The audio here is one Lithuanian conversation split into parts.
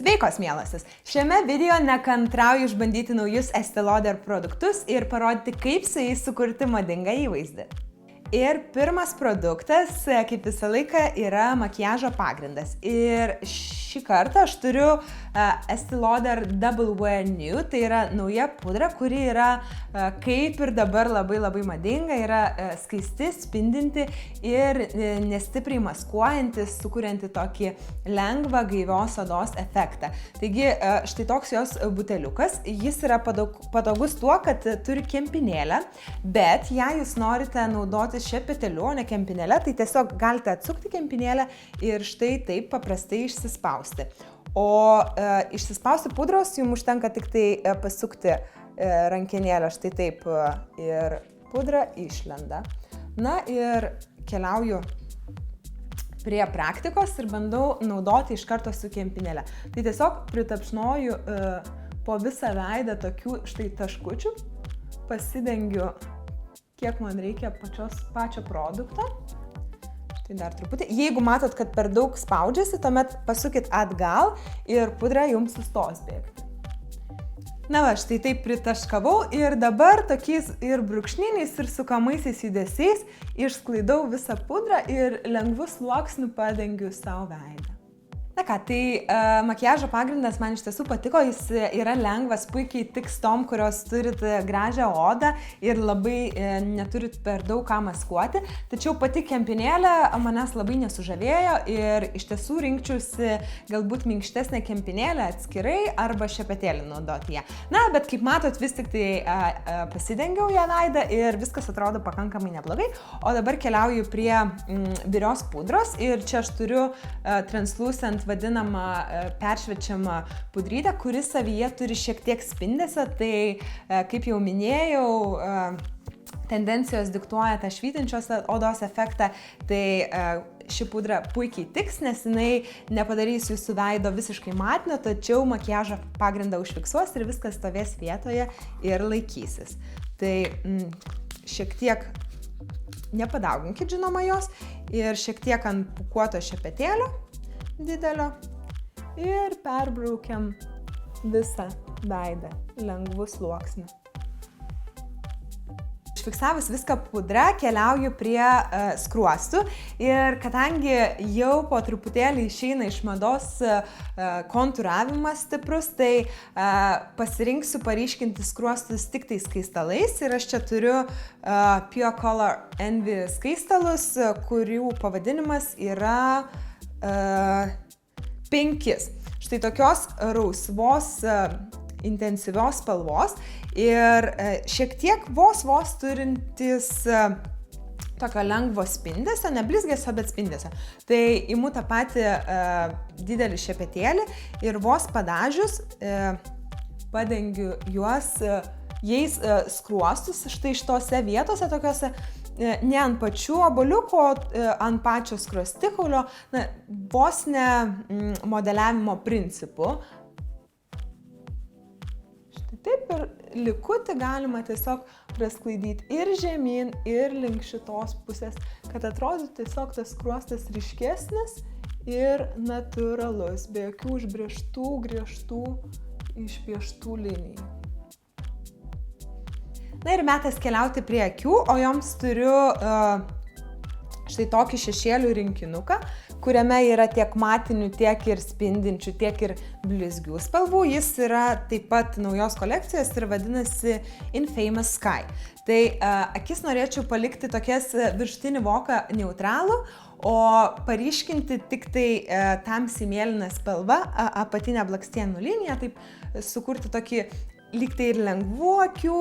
Sveikos mielosios! Šiame video nekantrauju išbandyti naujus Estée Lauder produktus ir parodyti, kaip su jais sukurti madingą įvaizdį. Ir pirmas produktas, kaip visą laiką, yra makiažo pagrindas. Ir šį kartą aš turiu Estée Lauder Double Wear Nude, tai yra nauja pudra, kuri yra kaip ir dabar labai madinga, yra skaisti, spindinti ir nestipriai maskuojanti, sukurianti tokį lengvą gaivios odos efektą. Taigi štai toks jos buteliukas, jis yra patogus tuo, kad turi kempinėlę, bet jei jūs norite naudoti šepeteliu, o ne kempinėlę, tai tiesiog galite atsukti kempinėlę ir štai taip paprastai išsispausti. O išsispausti pudros jums užtenka tik tai pasukti rankenėlę štai taip ir pudra išlenda. Na ir keliauju prie praktikos ir bandau naudoti iš karto su kempinėle. Tai tiesiog pritapšnoju po visą veidą tokių štai taškučių, pasidengiu kiek man reikia pačio produkto. Štai dar truputį. Jeigu matot, kad per daug spaudžiasi, tuomet pasukit atgal ir pudra jums sustos bėgti. Na va, štai taip pritaškavau ir dabar tokiais ir brūkšniniais ir sukamaisiais judesiais išsklaidau visą pudrą ir lengvu sluoksniu padengiu savo veidą. Na ką, tai makiažo pagrindas man iš tiesų patiko, jis yra lengvas, puikiai tiks tom, kurios turit gražią odą ir labai neturit per daug ką maskuoti, tačiau pati kempinėlė manęs labai nesužavėjo ir iš tiesų rinkčiausi galbūt minkštesnę kempinėlę atskirai arba šepetėlį naudoti ją. Na, bet kaip matot, vis tik tai pasidengiau ją veidą ir viskas atrodo pakankamai neblogai, o dabar keliauju prie birios pudros ir čia aš turiu translucent vadinamą peršviečiamą pudrytę, kuri savyje turi šiek tiek spindesio, tai kaip jau minėjau, tendencijos diktuoja tą švytinčios odos efektą, tai ši pudra puikiai tiks, nes jinai nepadarys jūsų veido visiškai matinio, tačiau makiažo pagrindą užfiksuos ir viskas stovės vietoje ir laikysis. Tai šiek tiek nepadauginkit žinoma jos ir šiek tiek ant pūkuoto šepetėlio didelio ir perbraukiam visą veidą lengvu sluoksniu. Išfiksavus viską pudra, keliauju prie skruostų ir kadangi jau po truputėlį išeina iš mados kontūravimas stiprus, tai pasirinksiu paryškinti skruostus tik tai skaistalais ir aš čia turiu Pure Color Envy skaistalus, kurių pavadinimas yra 5. Štai tokios rausvos intensyvios spalvos ir šiek tiek vos turintis tokio lengvo spindesio, ne blizgesio, bet spindesio. Tai imu tą patį didelį šepetėlį ir vos padažius padengiu jais skruostus štai šitose vietose tokiose, ne ant pačių obuoliukų, o ant pačio skruostikaulio, vos ne modeliavimo principu. Štai taip ir likutį galima tiesiog prasklaidyti ir žemyn, ir link šitos pusės, kad atrodytų tiesiog tas skruostas ryškesnis ir natūralus, be jokių užbrėžtų, griežtų, išpieštų linijų. Na ir metas keliauti prie akių, o joms turiu štai tokį šešėlių rinkinuką, kuriame yra tiek matinių, tiek ir spindinčių, tiek ir blizgių spalvų. Jis yra taip pat naujos kolekcijos ir vadinasi Infamous Sky. Tai akis norėčiau palikti tokias viršutinį voką neutralų, o paryškinti tik tai tamsiai mėlyną spalvą, apatinę blakstienų liniją, taip sukurti tokį lyg tai ir lengvų akių,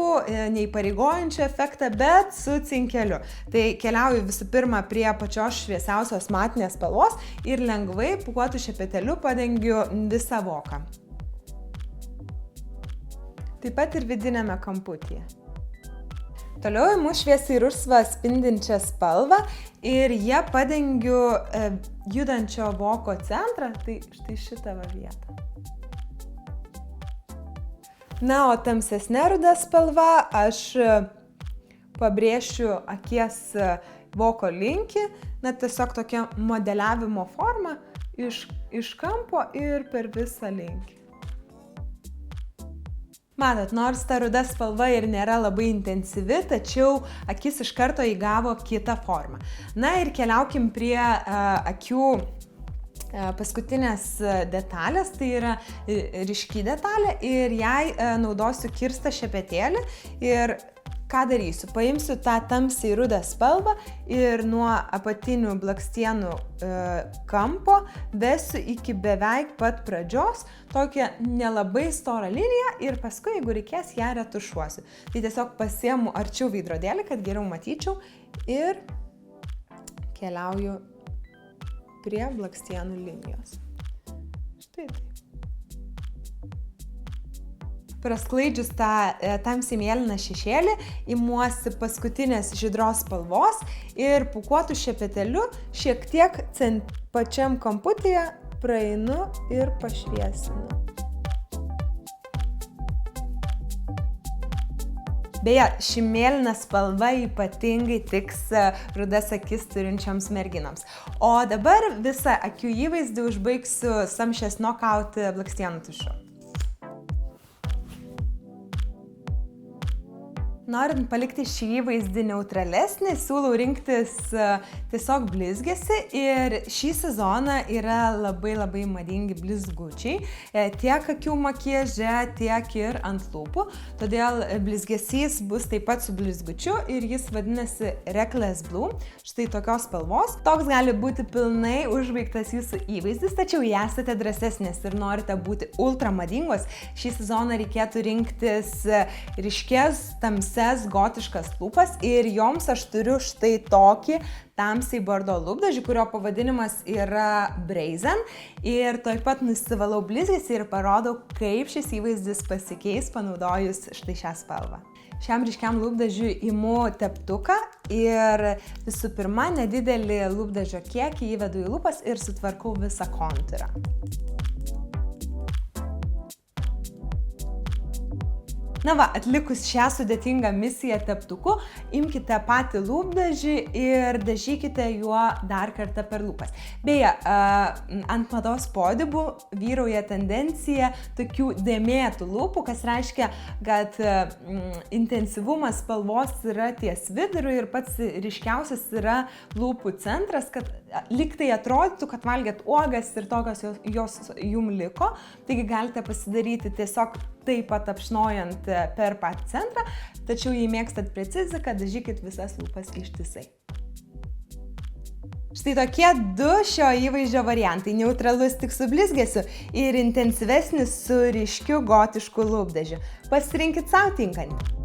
neįpareigojančių efektą, bet su cinkeliu. Tai keliauju visų pirma prie pačios šviesiausios matinės spalvos ir lengvai pūkuotu šepeteliu padengiu visą voką. Taip pat ir vidinėme kamputyje. Toliau imu šviesiai rusvą spindinčią spalvą ir ją padengiu judančio voko centrą, tai štai šitą vietą. Na, o tamsesnė ruda spalva aš pabrėšiu akies voko linkį, tiesiog tokia modeliavimo forma, iš kampo ir per visą linkį. Matot, nors ta ruda spalva ir nėra labai intensyvi, tačiau akis iš karto įgavo kitą formą. Na ir keliaukim prie akių paskutinės detalės, tai yra ryški detalė ir jai naudosiu kirstą šepetėlį ir ką darysiu? Paimsiu tą tamsiai rudą spalvą ir nuo apatinių blakstienų kampo vesiu iki beveik pat pradžios tokią nelabai storą liniją ir paskui, jeigu reikės, ją retušuosiu. Tai tiesiog pasiemu arčiau veidrodėlį, kad geriau matyčiau ir keliauju prie blakstienų linijos. Štai taip. Prasklaidžius tą tamsiai mėlyną šešėlį, imuosi paskutinės žydros spalvos ir pūkuotų šepeteliu šiek tiek pačiam kamputyje praeinu ir pašviesinu. Beje, ši mėlyna spalva ypatingai tiks rudas akis turinčioms merginoms. O dabar visą akių įvaizdį užbaigsiu Samšės Knockout blakstienų tušu. Norint palikti šį įvaizdį neutralesnį, siūlau rinktis tiesiog blizgesį ir šį sezoną yra labai madingi blizgučiai tiek akių makiaže, tiek ir ant lūpų. Todėl blizgesys bus taip pat su blizgučiu ir jis vadinasi Reckless Blue, štai tokios spalvos. Toks gali būti pilnai užbaigtas jūsų įvaizdis, tačiau jei esate drąsesnės ir norite būti ultra madingos, šį sezoną reikėtų rinktis ryškės, tamsias, gotiškas lūpas ir joms aš turiu štai tokį tamsiai bordo lūpdažį, kurio pavadinimas yra Brazen ir taip pat nusivalau blizgesį ir parodau, kaip šis įvaizdis pasikeis panaudojus štai šią spalvą. Šiam ryškiam lūpdažiui imu teptuką ir visų pirma nedidelį lūpdažio kiekį įvedu į lūpas ir sutvarkau visą kontūrą. Na va, atlikus šią sudėtingą misiją teptuku, imkite patį lūpdažį ir dažykite juo dar kartą per lūpas. Beje, ant mados podiumų vyrauja tendencija tokių dėmėtų lūpų, kas reiškia, kad intensyvumas spalvos yra ties viduriu ir pats ryškiausias yra lūpų centras, kad lyg tai atrodytų, kad valgėt uogas ir tokios jos jum liko. Taigi galite pasidaryti tiesiog taip pat apšnojant per patį centrą, tačiau jei mėgstat preciziką, dažykit visas lūpas ištisai. Štai tokie du šio įvaizdžio variantai - neutralus tik su blizgesiu ir intensyvesnis su ryškiu gotišku lūpdažiu. Pasirinkit sau tinkantį.